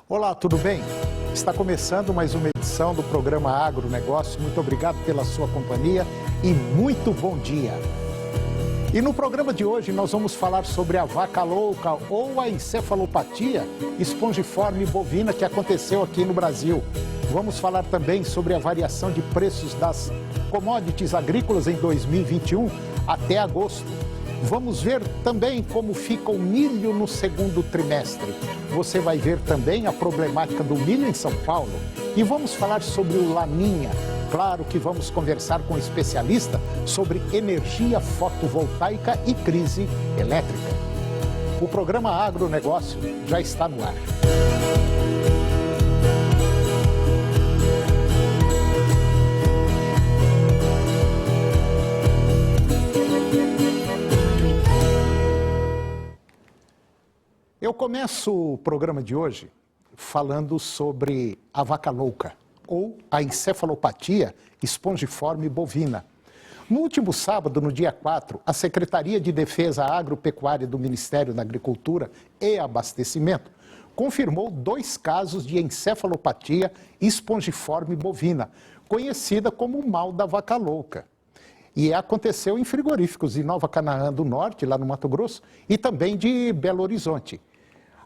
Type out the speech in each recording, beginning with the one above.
Olá, tudo bem? Está começando mais uma edição do programa Agronegócio. Muito obrigado pela sua companhia e muito bom dia. E no programa de hoje nós vamos falar sobre a vaca louca ou a encefalopatia espongiforme bovina que aconteceu aqui no Brasil. Vamos falar também sobre a variação de preços das commodities agrícolas em 2021 até agosto. Vamos ver também como fica o milho no segundo trimestre. Você vai ver também a problemática do milho em São Paulo. E vamos falar sobre o Laninha. Claro que vamos conversar com um especialista sobre energia fotovoltaica e crise elétrica. O programa Agronegócio já está no ar. Eu começo o programa de hoje falando sobre a vaca louca, ou a encefalopatia espongiforme bovina. No último sábado, no dia 4, a Secretaria de Defesa Agropecuária do Ministério da Agricultura e Abastecimento confirmou 2 casos de encefalopatia espongiforme bovina, conhecida como o mal da vaca louca. E aconteceu em frigoríficos de Nova Canaã do Norte, lá no Mato Grosso, e também de Belo Horizonte.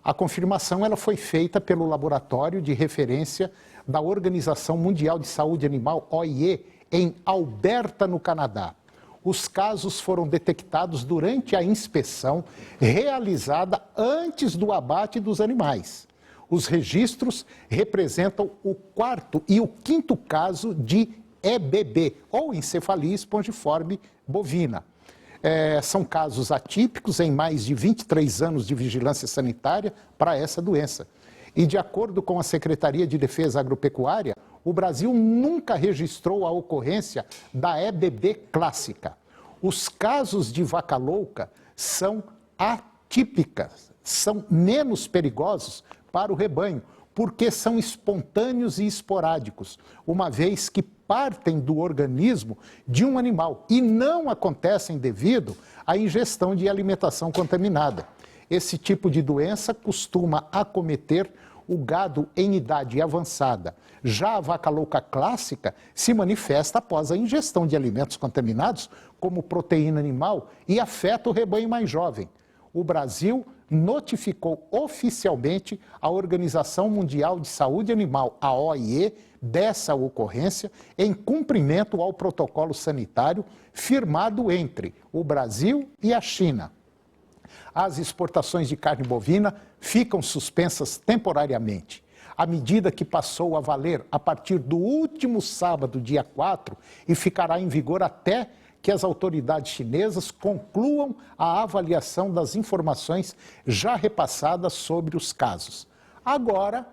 A confirmação ela foi feita pelo Laboratório de Referência da Organização Mundial de Saúde Animal, OIE, em Alberta, no Canadá. Os casos foram detectados durante a inspeção realizada antes do abate dos animais. Os registros representam o 4º e o 5º caso de EBB, ou encefalia espongiforme bovina. São casos atípicos em mais de 23 anos de vigilância sanitária para essa doença. E de acordo com a Secretaria de Defesa Agropecuária, o Brasil nunca registrou a ocorrência da EBB clássica. Os casos de vaca louca são atípicas, são menos perigosos para o rebanho, porque são espontâneos e esporádicos, uma vez que partem do organismo de um animal e não acontecem devido à ingestão de alimentação contaminada. Esse tipo de doença costuma acometer o gado em idade avançada. Já a vaca louca clássica se manifesta após a ingestão de alimentos contaminados, como proteína animal, e afeta o rebanho mais jovem. O Brasil notificou oficialmente a Organização Mundial de Saúde Animal, a OIE, dessa ocorrência em cumprimento ao protocolo sanitário firmado entre o Brasil e a China. As exportações de carne bovina ficam suspensas temporariamente. A medida que passou a valer a partir do último sábado, dia 4, e ficará em vigor até que as autoridades chinesas concluam a avaliação das informações já repassadas sobre os casos. Agora,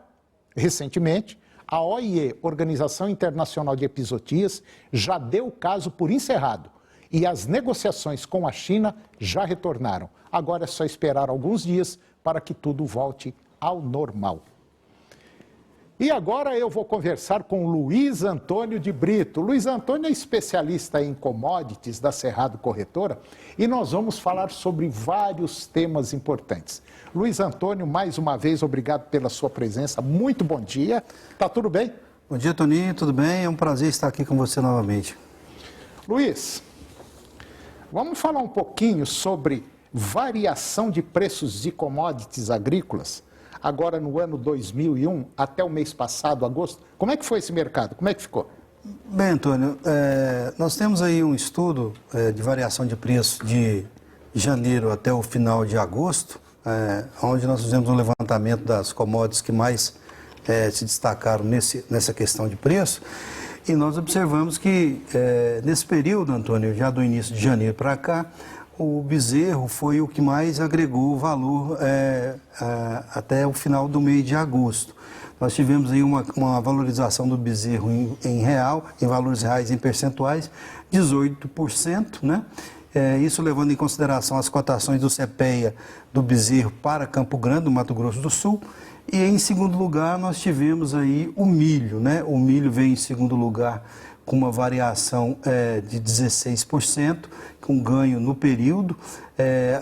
recentemente, a OIE, Organização Internacional de Epizootias, já deu o caso por encerrado e as negociações com a China já retornaram. Agora é só esperar alguns dias para que tudo volte ao normal. E agora eu vou conversar com Luiz Antônio de Brito. Luiz Antônio é especialista em commodities da Cerrado Corretora e nós vamos falar sobre vários temas importantes. Luiz Antônio, mais uma vez, obrigado pela sua presença. Muito bom dia. Tá tudo bem? Bom dia, Toninho. Tudo bem? É um prazer estar aqui com você novamente. Luiz, vamos falar um pouquinho sobre variação de preços de commodities agrícolas. Agora no ano 2001, até o mês passado, agosto, como é que foi esse mercado? Como é que ficou? Bem, Antônio, nós temos aí um estudo de variação de preço de janeiro até o final de agosto, onde nós fizemos um levantamento das commodities que mais se destacaram nessa questão de preço, e nós observamos que nesse período, Antônio, já do início de janeiro para cá, o bezerro foi o que mais agregou valor até o final do mês de agosto. Nós tivemos aí uma valorização do bezerro em real, em valores reais em percentuais, 18%, né? Isso levando em consideração as cotações do CPEA do bezerro para Campo Grande, do Mato Grosso do Sul. E em segundo lugar nós tivemos aí o milho, né? O milho veio em segundo lugar com uma variação de 16%, com ganho no período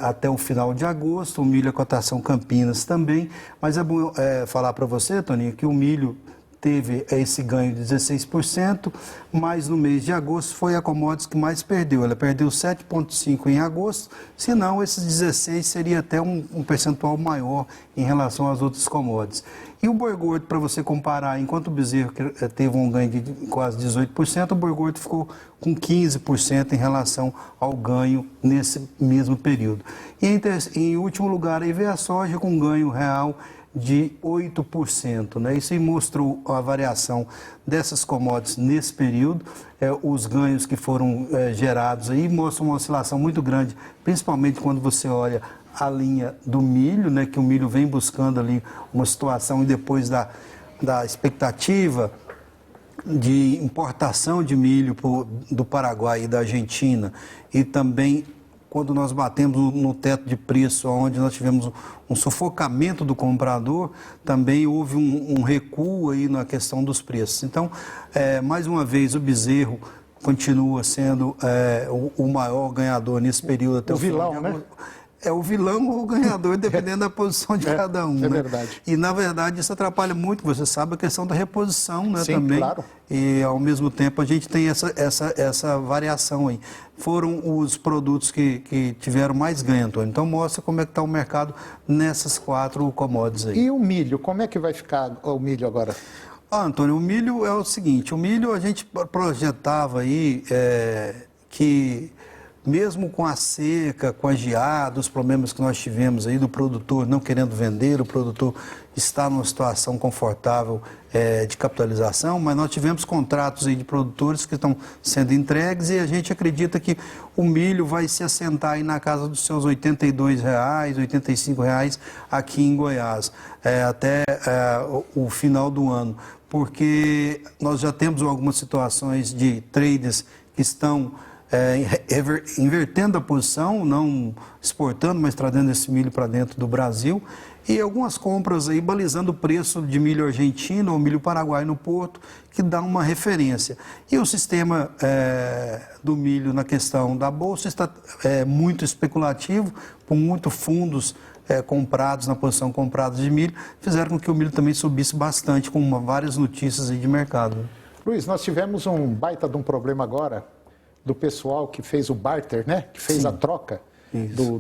até o final de agosto. O milho, a cotação Campinas também. Mas é bom falar para você, Toninho, que o milho teve esse ganho de 16%, mas no mês de agosto foi a commodity que mais perdeu. Ela perdeu 7,5% em agosto, senão esses 16% seria até um percentual maior em relação às outras commodities. E o boi gordo, para você comparar, enquanto o bezerro teve um ganho de quase 18%, o boi gordo ficou com 15% em relação ao ganho nesse mesmo período. E em último lugar, aí veio a soja com ganho real de 8%, né? Isso aí mostrou a variação dessas commodities nesse período, os ganhos que foram gerados aí mostram uma oscilação muito grande, principalmente quando você olha a linha do milho, né? Que o milho vem buscando ali uma situação e depois da expectativa de importação de milho do Paraguai e da Argentina, e também quando nós batemos no teto de preço, onde nós tivemos um sufocamento do comprador, também houve um recuo aí na questão dos preços. Então, mais uma vez, o bezerro continua sendo o maior ganhador nesse período até o vilão, né? É o vilão ou o ganhador, dependendo da posição de cada um. É né? verdade. E, na verdade, isso atrapalha muito, você sabe, a questão da reposição, né? Sim, também. claro. E, ao mesmo tempo, a gente tem essa variação aí. Foram os produtos que tiveram mais ganho, Antônio. Então, mostra como é que está o mercado nessas 4 commodities aí. E o milho, como é que vai ficar o milho agora? Antônio, o milho é o seguinte, o milho a gente projetava aí que mesmo com a seca, com a geada, os problemas que nós tivemos aí do produtor não querendo vender, o produtor está numa situação confortável de capitalização, mas nós tivemos contratos aí de produtores que estão sendo entregues e a gente acredita que o milho vai se assentar aí na casa dos seus R$ 82, R$ 85 aqui em Goiás, até o final do ano, porque nós já temos algumas situações de traders que estão invertendo a posição, não exportando, mas trazendo esse milho para dentro do Brasil, e algumas compras aí balizando o preço de milho argentino ou milho paraguaio no porto, que dá uma referência. E o sistema do milho na questão da bolsa está muito especulativo, com muitos fundos comprados na posição comprados de milho, fizeram com que o milho também subisse bastante, com várias notícias aí de mercado. Luiz, nós tivemos um baita de um problema agora do pessoal que fez o barter, né? Que fez a troca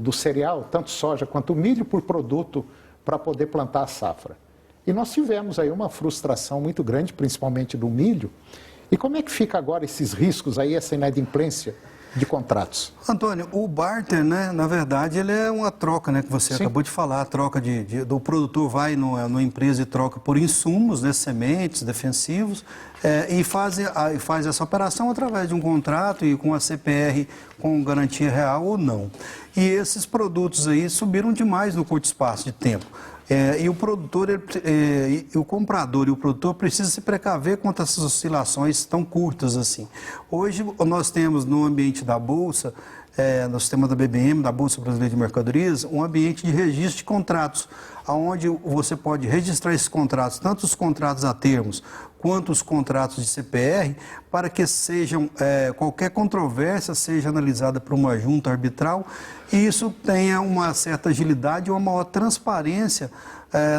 do cereal, tanto soja quanto milho, por produto para poder plantar a safra. E nós tivemos aí uma frustração muito grande, principalmente do milho. E como é que fica agora esses riscos aí, essa inadimplência de contratos? Antônio, o barter, né, na verdade, ele é uma troca, né, que você acabou de falar, a troca do produtor vai numa empresa e troca por insumos, né, sementes, defensivos, e faz essa operação através de um contrato e com a CPR com garantia real ou não. E esses produtos aí subiram demais no curto espaço de tempo. E o produtor, o comprador e o produtor precisam se precaver contra essas oscilações tão curtas assim. Hoje nós temos no ambiente da Bolsa, no sistema da BBM, da Bolsa Brasileira de Mercadorias, um ambiente de registro de contratos, onde você pode registrar esses contratos, tanto os contratos a termos quanto os contratos de CPR, para que sejam, qualquer controvérsia seja analisada por uma junta arbitral e isso tenha uma certa agilidade e uma maior transparência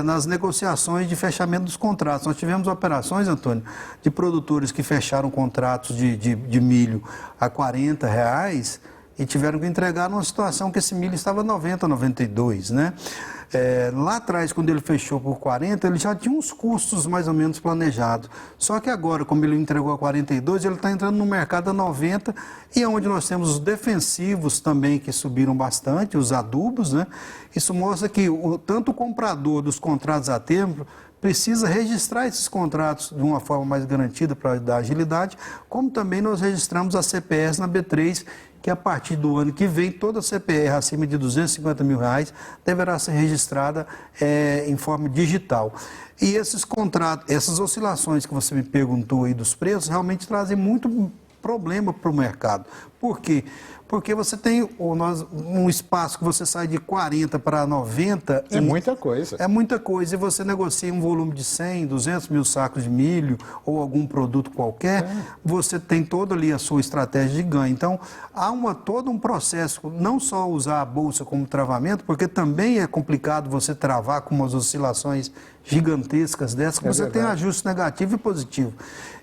nas negociações de fechamento dos contratos. Nós tivemos operações, Antônio, de produtores que fecharam contratos de milho a R$40 e tiveram que entregar numa situação que esse milho estava 90, 92, né? Lá atrás, quando ele fechou por 40, ele já tinha uns custos mais ou menos planejados. Só que agora, como ele entregou a 42, ele está entrando no mercado a 90, e é onde nós temos os defensivos também, que subiram bastante, os adubos, né? Isso mostra que tanto o comprador dos contratos a termo precisa registrar esses contratos de uma forma mais garantida para dar agilidade, como também nós registramos a CPS na B3, que a partir do ano que vem, toda a CPR acima de R$250 mil deverá ser registrada em forma digital. E esses contratos, essas oscilações que você me perguntou aí dos preços, realmente trazem muito problema para o mercado. Por quê? porque você tem um espaço que você sai de 40 para 90. É muita coisa. É muita coisa. E você negocia um volume de 100, 200 mil sacos de milho ou algum produto qualquer, você tem toda ali a sua estratégia de ganho. Então, há todo um processo, não só usar a bolsa como travamento, porque também é complicado você travar com umas oscilações gigantescas dessas, que você tem ajuste negativo e positivo.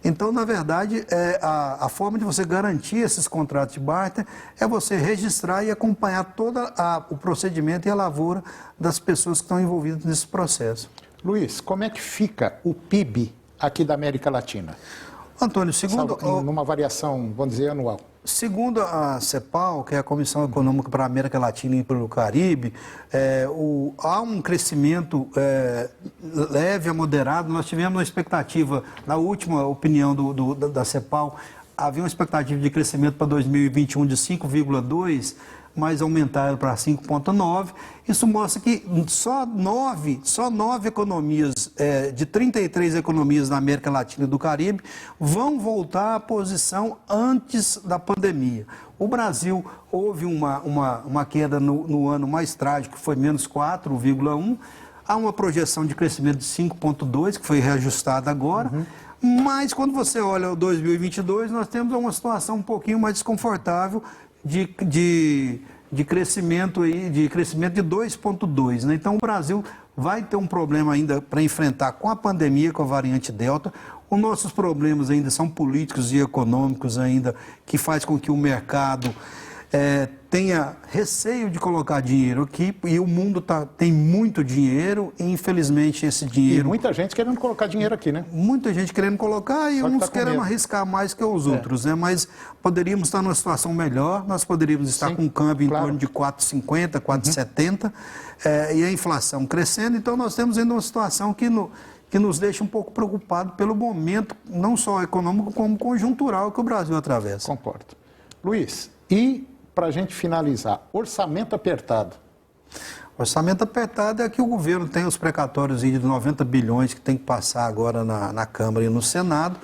Então, na verdade, a forma de você garantir esses contratos de barter é você registrar e acompanhar todo o procedimento e a lavoura das pessoas que estão envolvidas nesse processo. Luiz, como é que fica o PIB aqui da América Latina? Antônio, segundo... Numa variação, vamos dizer, anual. Segundo a CEPAL, que é a Comissão Econômica para a América Latina e para o Caribe, há um crescimento leve a moderado. Nós tivemos uma expectativa, na última opinião da CEPAL, havia uma expectativa de crescimento para 2021 de 5,2%, mas aumentaram para 5,9%. Isso mostra que só nove economias, de 33 economias da América Latina e do Caribe, vão voltar à posição antes da pandemia. O Brasil, houve uma queda no ano mais trágico, que foi menos 4,1%. Há uma projeção de crescimento de 5,2%, que foi reajustada agora. Mas quando você olha o 2022, nós temos uma situação um pouquinho mais desconfortável de crescimento de 2,2%, né? Então o Brasil vai ter um problema ainda para enfrentar com a pandemia, com a variante Delta. Os nossos problemas ainda são políticos e econômicos ainda, que faz com que o mercado tenha receio de colocar dinheiro aqui, e o mundo tem muito dinheiro, e infelizmente esse dinheiro... E muita gente querendo colocar dinheiro aqui, né? Muita gente querendo colocar e uns querendo arriscar mais que os outros, né? Mas poderíamos estar numa situação melhor, nós poderíamos estar com um câmbio em torno de 4,50, 4,70, e a inflação crescendo. Então nós temos ainda uma situação que nos deixa um pouco preocupados pelo momento, não só econômico, como conjuntural que o Brasil atravessa. Concordo. Luiz, e para a gente finalizar, orçamento apertado. Orçamento apertado é que o governo tem os precatórios de 90 bilhões que tem que passar agora na Câmara e no Senado.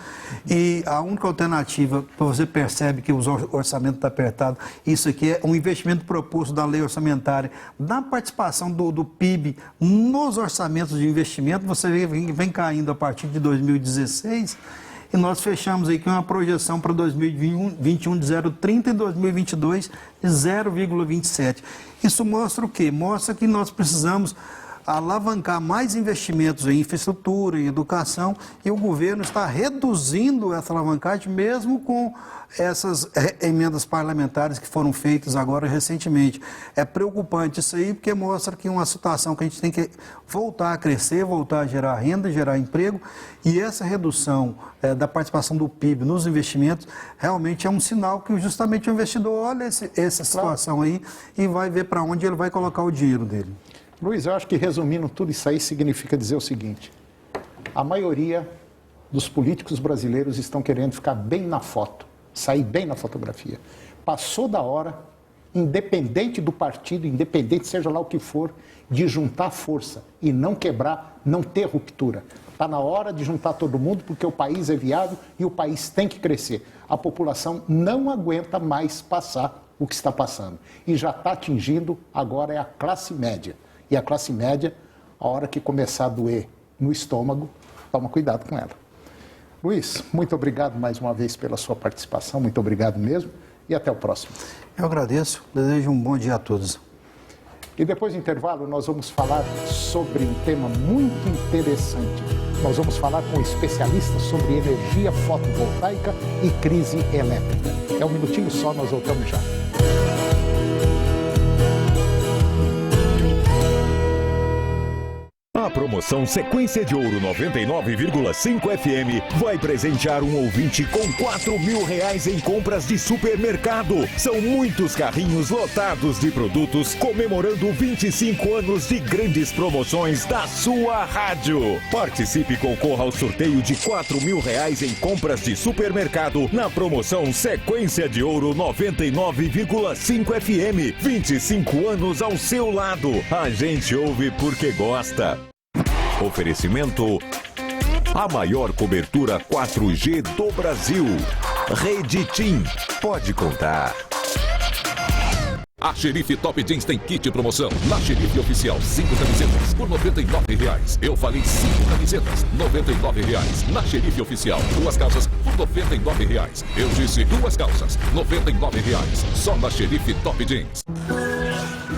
E a única alternativa, você percebe que o orçamento está apertado, isso aqui é um investimento proposto da lei orçamentária, da participação do PIB nos orçamentos de investimento. Você vem caindo a partir de 2016. E nós fechamos aí com uma projeção para 2021 de 0,30 e 2022 de 0,27. Isso mostra o quê? Mostra que nós precisamos alavancar mais investimentos em infraestrutura, em educação, e o governo está reduzindo essa alavancagem mesmo com essas emendas parlamentares que foram feitas agora recentemente. É preocupante isso aí, porque mostra que é uma situação que a gente tem que voltar a crescer, voltar a gerar renda, gerar emprego, e essa redução da participação do PIB nos investimentos realmente é um sinal que justamente o investidor olha essa situação aí e vai ver para onde ele vai colocar o dinheiro dele. Luiz, eu acho que resumindo tudo isso aí significa dizer o seguinte: a maioria dos políticos brasileiros estão querendo ficar bem na foto, sair bem na fotografia. Passou da hora, independente do partido, independente seja lá o que for, de juntar força e não quebrar, não ter ruptura. Está na hora de juntar todo mundo, porque o país é viável e o país tem que crescer. A população não aguenta mais passar o que está passando. E já está atingindo, agora é a classe média. E a classe média, a hora que começar a doer no estômago, toma cuidado com ela. Luiz, muito obrigado mais uma vez pela sua participação, muito obrigado mesmo, e até o próximo. Eu agradeço, desejo um bom dia a todos. E depois do intervalo nós vamos falar sobre um tema muito interessante. Nós vamos falar com especialistas sobre energia fotovoltaica e crise elétrica. É um minutinho só, nós voltamos já. A promoção Sequência de Ouro 99,5 FM vai presentear um ouvinte com R$4.000 em compras de supermercado. São muitos carrinhos lotados de produtos comemorando 25 anos de grandes promoções da sua rádio. Participe e concorra ao sorteio de R$4.000 em compras de supermercado na promoção Sequência de Ouro 99,5 FM. 25 anos ao seu lado. A gente ouve porque gosta. Oferecimento: a maior cobertura 4G do Brasil. Rede TIM. Pode contar. A Xerife Top Jeans tem kit promoção. Na Xerife Oficial, 5 camisetas por R$ 99,00. Eu falei 5 camisetas, R$ 99,00. Na Xerife Oficial, 2 calças por R$ 99,00. Eu disse 2 calças, R$ 99,00. Só na Xerife Top Jeans.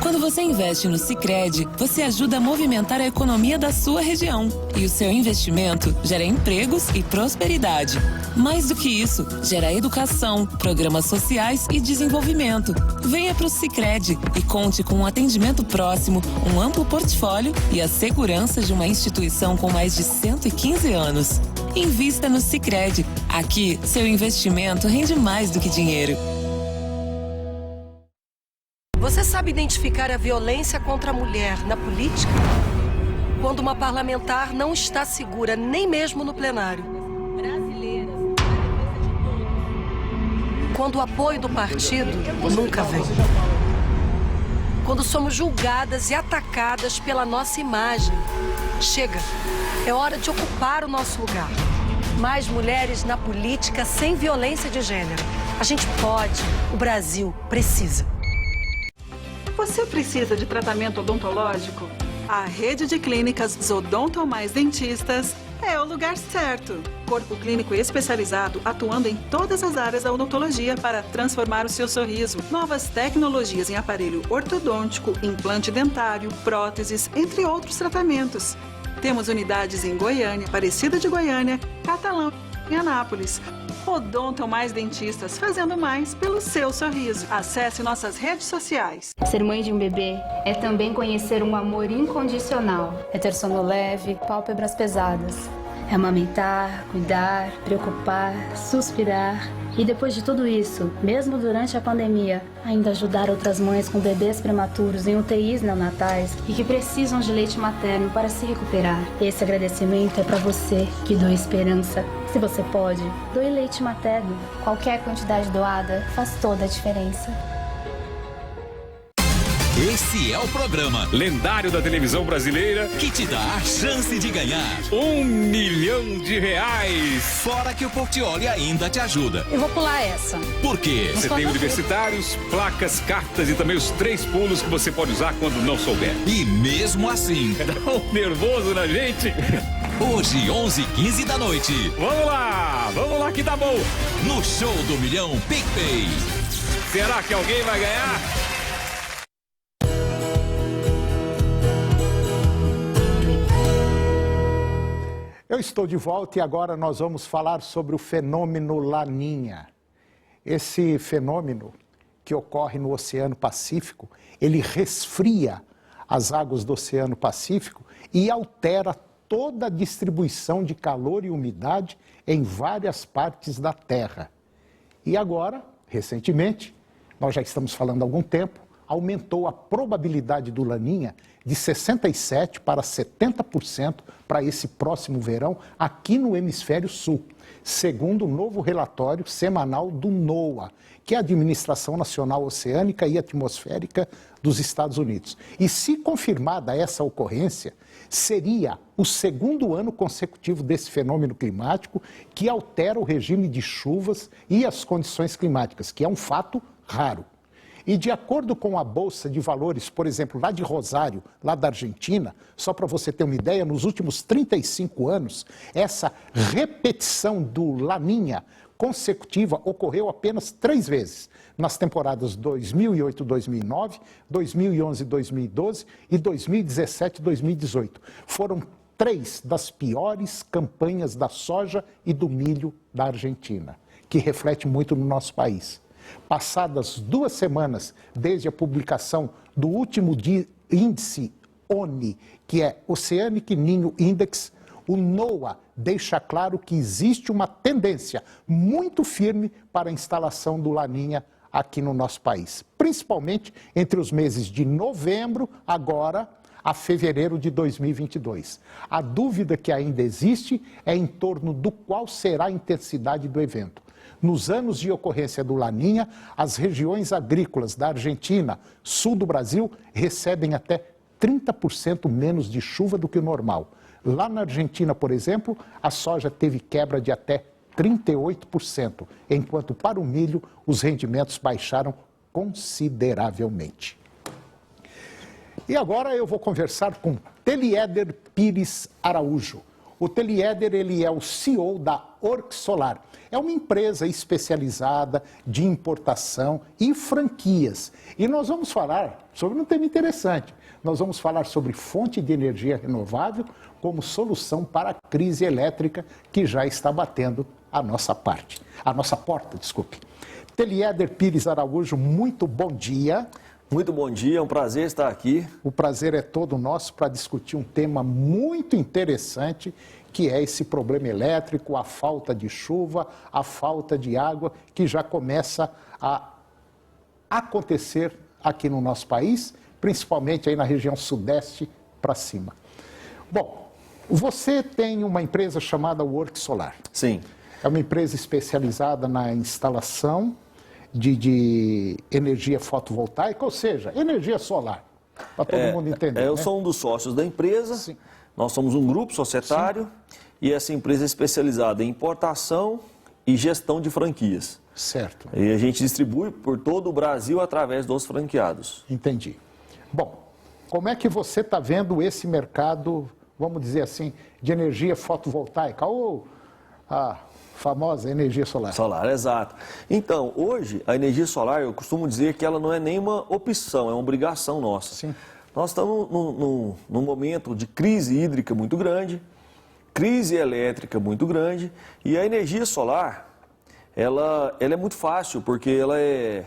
Quando você investe no Sicredi, você ajuda a movimentar a economia da sua região. E o seu investimento gera empregos e prosperidade. Mais do que isso, gera educação, programas sociais e desenvolvimento. Venha para o Sicredi e conte com um atendimento próximo, um amplo portfólio e a segurança de uma instituição com mais de 115 anos. Invista no Sicredi. Aqui, seu investimento rende mais do que dinheiro. Você sabe identificar a violência contra a mulher na política? Quando uma parlamentar não está segura, nem mesmo no plenário. Quando o apoio do partido nunca vem. Quando somos julgadas e atacadas pela nossa imagem. Chega, é hora de ocupar o nosso lugar. Mais mulheres na política sem violência de gênero. A gente pode, o Brasil precisa. Você precisa de tratamento odontológico? A rede de clínicas Zodonto Mais Dentistas é o lugar certo. Corpo clínico especializado atuando em todas as áreas da odontologia para transformar o seu sorriso. Novas tecnologias em aparelho ortodôntico, implante dentário, próteses, entre outros tratamentos. Temos unidades em Goiânia, Aparecida de Goiânia, Catalão e Anápolis. Odonto Mais Dentistas, fazendo mais pelo seu sorriso. Acesse nossas redes sociais. Ser mãe de um bebê é também conhecer um amor incondicional. É ter sono leve, pálpebras pesadas. É amamentar, cuidar, preocupar, suspirar. E depois de tudo isso, mesmo durante a pandemia, ainda ajudar outras mães com bebês prematuros em UTIs neonatais e que precisam de leite materno para se recuperar. Esse agradecimento é para você que doa esperança. Se você pode, doe leite materno. Qualquer quantidade doada faz toda a diferença. Esse é o programa lendário da televisão brasileira que te dá a chance de ganhar R$1 milhão. Fora que o Portiolli ainda te ajuda. Eu vou pular essa. Por quê? Você tem universitários, placas, cartas e também os 3 pulos que você pode usar quando não souber. E mesmo assim, dá um nervoso na gente. Hoje, 11h15 da noite. Vamos lá que tá bom. No Show do Milhão PicPay. Será que alguém vai ganhar? Eu estou de volta e agora nós vamos falar sobre o fenômeno Laninha. Esse fenômeno que ocorre no Oceano Pacífico, ele resfria as águas do Oceano Pacífico e altera toda a distribuição de calor e umidade em várias partes da Terra. E agora, recentemente, nós já estamos falando há algum tempo, aumentou a probabilidade do Laninha de 67% para 70% para esse próximo verão aqui no Hemisfério Sul, segundo o novo relatório semanal do NOAA, que é a Administração Nacional Oceânica e Atmosférica dos Estados Unidos. E se confirmada essa ocorrência, seria o segundo ano consecutivo desse fenômeno climático que altera o regime de chuvas e as condições climáticas, que é um fato raro. E de acordo com a Bolsa de Valores, por exemplo, lá de Rosário, lá da Argentina, só para você ter uma ideia, nos últimos 35 anos, essa repetição do Laninha consecutiva ocorreu apenas 3 vezes, nas temporadas 2008-2009, 2011-2012 e 2017-2018. Foram 3 das piores campanhas da soja e do milho da Argentina, que reflete muito no nosso país. Passadas 2 semanas desde a publicação do último índice ONI, que é Oceanic Ninho Index, o NOAA deixa claro que existe uma tendência muito firme para a instalação do Laninha aqui no nosso país, principalmente entre os meses de novembro, agora, a fevereiro de 2022. A dúvida que ainda existe é em torno do qual será a intensidade do evento. Nos anos de ocorrência do Laninha, as regiões agrícolas da Argentina, sul do Brasil, recebem até 30% menos de chuva do que o normal. Lá na Argentina, por exemplo, a soja teve quebra de até 38%, enquanto para o milho os rendimentos baixaram consideravelmente. E agora eu vou conversar com Teliéder Pires Araújo. O Teliéder, ele é o CEO da Orc Solar. É uma empresa especializada de importação e franquias. E nós vamos falar sobre um tema interessante. Nós vamos falar sobre fonte de energia renovável como solução para a crise elétrica que já está batendo a nossa porta. Teliéder Pires Araújo, muito bom dia. Muito bom dia, é um prazer estar aqui. O prazer é todo nosso para discutir um tema muito interessante, que é esse problema elétrico, a falta de chuva, a falta de água, que já começa a acontecer aqui no nosso país, principalmente aí na região sudeste para cima. Bom, você tem uma empresa chamada Orc Solar. Sim. É uma empresa especializada na instalação de energia fotovoltaica, ou seja, energia solar, para todo mundo entender. Eu sou um dos sócios da empresa. Sim. Nós somos um grupo societário. Sim. E essa empresa é especializada em importação e gestão de franquias. Certo. E a gente distribui por todo o Brasil através dos franqueados. Entendi. Bom, como é que você está vendo esse mercado, vamos dizer assim, de energia fotovoltaica ou a famosa energia solar? Solar, exato. Então, hoje, a energia solar, eu costumo dizer que ela não é nenhuma opção, é uma obrigação nossa. Sim. Nós estamos num momento de crise hídrica muito grande, crise elétrica muito grande, e a energia solar, ela é muito fácil, porque ela é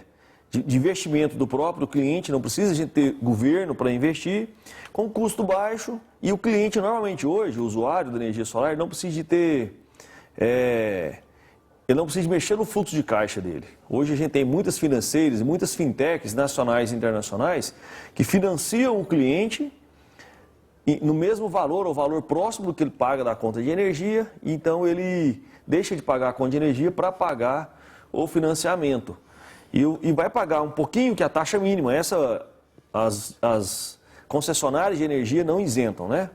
de investimento do próprio cliente, não precisa a gente ter governo para investir, com custo baixo, e o cliente normalmente hoje, o usuário da energia solar, não precisa de ter... ele não precisa mexer no fluxo de caixa dele. Hoje a gente tem muitas financeiras e muitas fintechs nacionais e internacionais que financiam o cliente no mesmo valor ou valor próximo do que ele paga da conta de energia, então ele deixa de pagar a conta de energia para pagar o financiamento. E vai pagar um pouquinho que é a taxa mínima. As concessionárias de energia não isentam, né?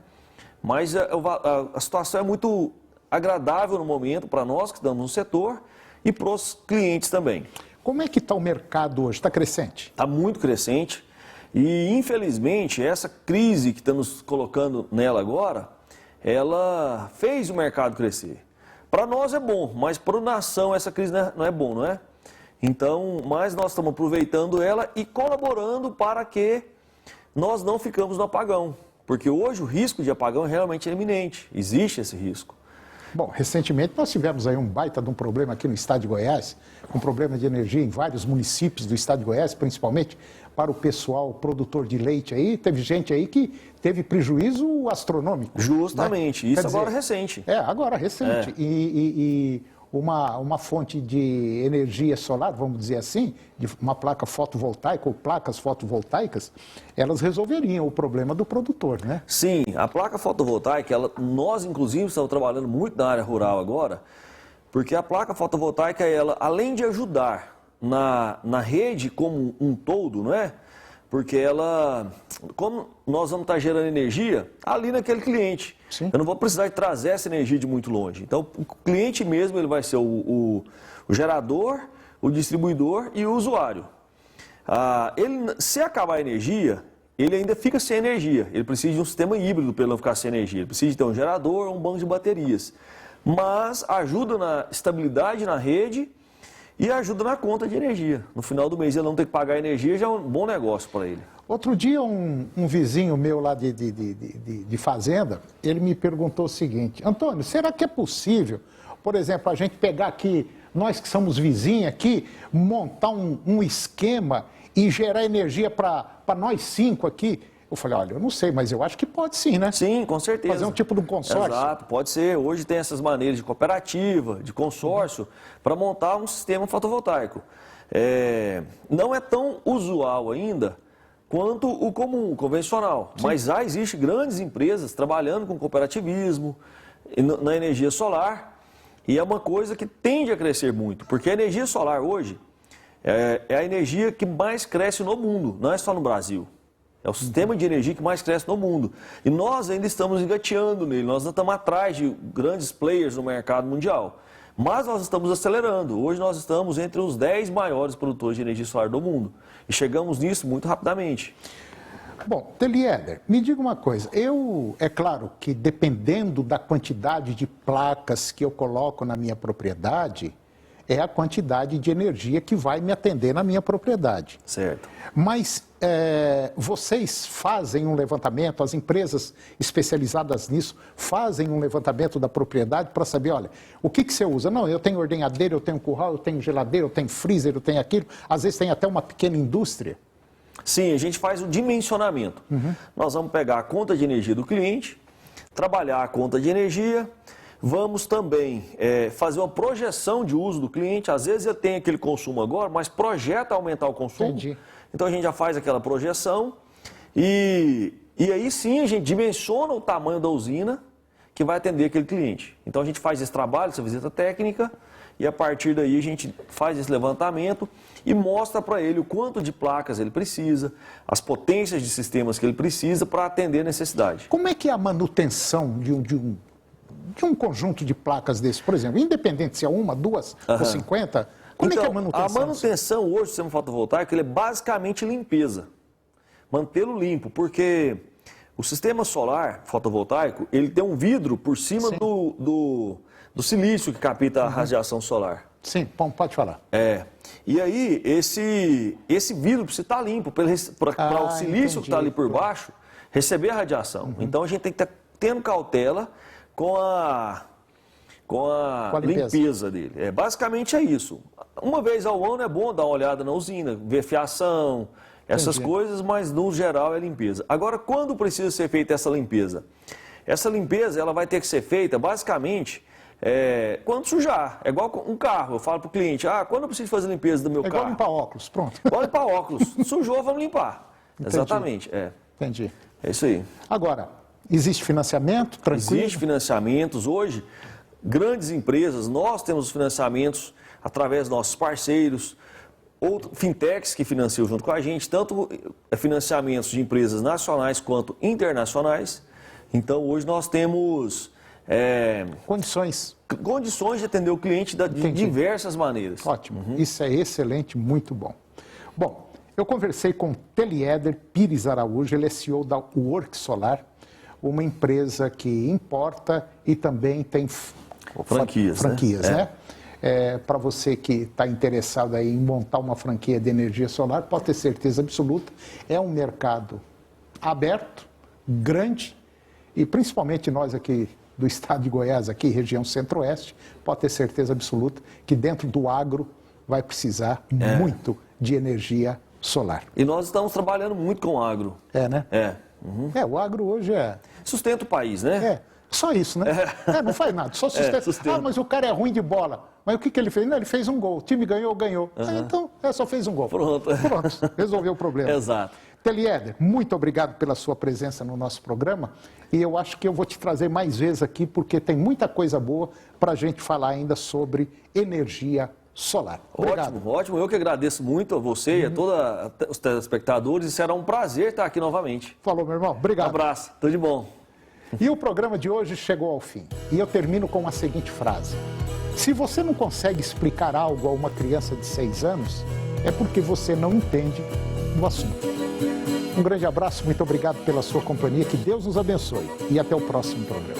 Mas a situação é muito agradável no momento para nós que estamos no setor e para os clientes também. Como é que está o mercado hoje? Está crescente? Está muito crescente e, infelizmente, essa crise que estamos colocando nela agora, ela fez o mercado crescer. Para nós é bom, mas para a nação essa crise não é bom, não é? Então, mas nós estamos aproveitando ela e colaborando para que nós não ficamos no apagão. Porque hoje o risco de apagão realmente é iminente, existe esse risco. Bom, recentemente nós tivemos aí um baita de um problema aqui no estado de Goiás, um problema de energia em vários municípios do estado de Goiás, principalmente para o pessoal produtor de leite aí. Teve gente aí que teve prejuízo astronômico. Justamente, né? Isso agora recente. Agora recente. E uma fonte de energia solar, vamos dizer assim, de uma placa fotovoltaica ou placas fotovoltaicas, elas resolveriam o problema do produtor, né? Sim, a placa fotovoltaica, nós inclusive estamos trabalhando muito na área rural agora, porque a placa fotovoltaica, ela, além de ajudar na rede como um todo, não é? Porque ela, como nós vamos estar gerando energia ali naquele cliente, Sim. Eu não vou precisar de trazer essa energia de muito longe. Então, o cliente mesmo ele vai ser o gerador, o distribuidor e o usuário. Se acabar a energia, ele ainda fica sem energia. Ele precisa de um sistema híbrido para ele não ficar sem energia. Ele precisa de ter um gerador ou um banco de baterias. Mas ajuda na estabilidade na rede e ajuda na conta de energia. No final do mês ele não tem que pagar a energia, já é um bom negócio para ele. Outro dia um vizinho meu lá de fazenda, ele me perguntou o seguinte: Antônio, será que é possível, por exemplo, a gente pegar aqui, nós que somos vizinhos aqui, montar um esquema e gerar energia para nós 5 aqui? Eu falei, olha, eu não sei, mas eu acho que pode sim, né? Sim, com certeza. Fazer um tipo de um consórcio. Exato, pode ser. Hoje tem essas maneiras de cooperativa, de consórcio, para montar um sistema fotovoltaico. Não é tão usual ainda quanto o comum, o convencional. Sim. Mas já existem grandes empresas trabalhando com cooperativismo, na energia solar, e é uma coisa que tende a crescer muito, porque a energia solar hoje é a energia que mais cresce no mundo, não é só no Brasil. É o sistema de energia que mais cresce no mundo. E nós ainda estamos engateando nele, nós ainda estamos atrás de grandes players no mercado mundial. Mas nós estamos acelerando. Hoje nós estamos entre os 10 maiores produtores de energia solar do mundo. E chegamos nisso muito rapidamente. Bom, Telieder, me diga uma coisa. É claro que dependendo da quantidade de placas que eu coloco na minha propriedade, é a quantidade de energia que vai me atender na minha propriedade. Certo. Mas vocês fazem um levantamento, as empresas especializadas nisso fazem um levantamento da propriedade para saber, olha, o que você usa? Não, eu tenho ordenhadeira, eu tenho curral, eu tenho geladeira, eu tenho freezer, eu tenho aquilo. Às vezes tem até uma pequena indústria. Sim, a gente faz o dimensionamento. Nós vamos pegar a conta de energia do cliente, trabalhar a conta de energia, vamos também fazer uma projeção de uso do cliente. Às vezes ele tem aquele consumo agora, mas projeta aumentar o consumo. Entendi. Então a gente já faz aquela projeção e aí sim a gente dimensiona o tamanho da usina que vai atender aquele cliente. Então a gente faz esse trabalho, essa visita técnica, e a partir daí a gente faz esse levantamento e mostra para ele o quanto de placas ele precisa, as potências de sistemas que ele precisa para atender a necessidade. Como é que é a manutenção de um conjunto de placas desse, por exemplo, independente se é uma, duas ou 50, como é que é a manutenção? A manutenção hoje do sistema fotovoltaico ele é basicamente limpeza, mantê-lo limpo, porque o sistema solar fotovoltaico ele tem um vidro por cima do silício que capta a radiação solar. Sim, pode falar. E aí esse vidro precisa estar limpo para o silício que está ali por baixo receber a radiação. Então a gente tem que estar tendo cautela com a limpeza dele. Basicamente é isso. Uma vez ao ano é bom dar uma olhada na usina, ver fiação, essas coisas, mas no geral é limpeza. Agora, quando precisa ser feita essa limpeza? Essa limpeza ela vai ter que ser feita basicamente quando sujar. É igual um carro. Eu falo para o cliente, quando eu preciso fazer limpeza do meu carro? É igual limpar óculos, pronto. Igual limpar óculos. Sujou, vamos limpar. Entendi. Exatamente. Entendi. É isso aí. Agora, existe financiamento? Tranquilo? Existe financiamentos. Hoje, grandes empresas, nós temos financiamentos através dos nossos parceiros, ou fintechs que financiam junto com a gente, tanto financiamentos de empresas nacionais quanto internacionais. Então, hoje nós temos condições de atender o cliente de diversas maneiras. Ótimo, isso é excelente, muito bom. Bom, eu conversei com Telieder Pires Araújo, ele é CEO da Work Solar, uma empresa que importa e também tem franquias, né? Para você que está interessado aí em montar uma franquia de energia solar, pode ter certeza absoluta, é um mercado aberto, grande, e principalmente nós aqui do estado de Goiás, aqui região centro-oeste, pode ter certeza absoluta que dentro do agro vai precisar muito de energia solar. E nós estamos trabalhando muito com o agro. Né? O agro hoje sustenta o país, né? Só isso, né? Não faz nada, só sustenta. Mas o cara é ruim de bola. Mas o que ele fez? Não, ele fez um gol. O time ganhou. Então, só fez um gol. Pronto. Resolveu o problema. Exato. Telieder, muito obrigado pela sua presença no nosso programa. E eu acho que eu vou te trazer mais vezes aqui, porque tem muita coisa boa para a gente falar ainda sobre energia solar. Obrigado. Ótimo. Eu que agradeço muito a você e a todos os telespectadores. E será um prazer estar aqui novamente. Falou, meu irmão. Obrigado. Um abraço. Tudo de bom. E o programa de hoje chegou ao fim. E eu termino com a seguinte frase. Se você não consegue explicar algo a uma criança de 6 anos, é porque você não entende do assunto. Um grande abraço, muito obrigado pela sua companhia, que Deus nos abençoe e até o próximo programa.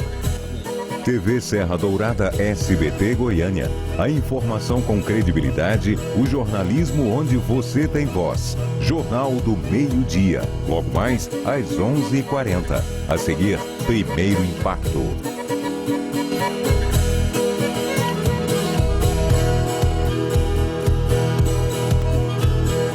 TV Serra Dourada SBT Goiânia. A informação com credibilidade, o jornalismo onde você tem voz. Jornal do Meio-Dia. Logo mais às 11h40. A seguir, Primeiro Impacto.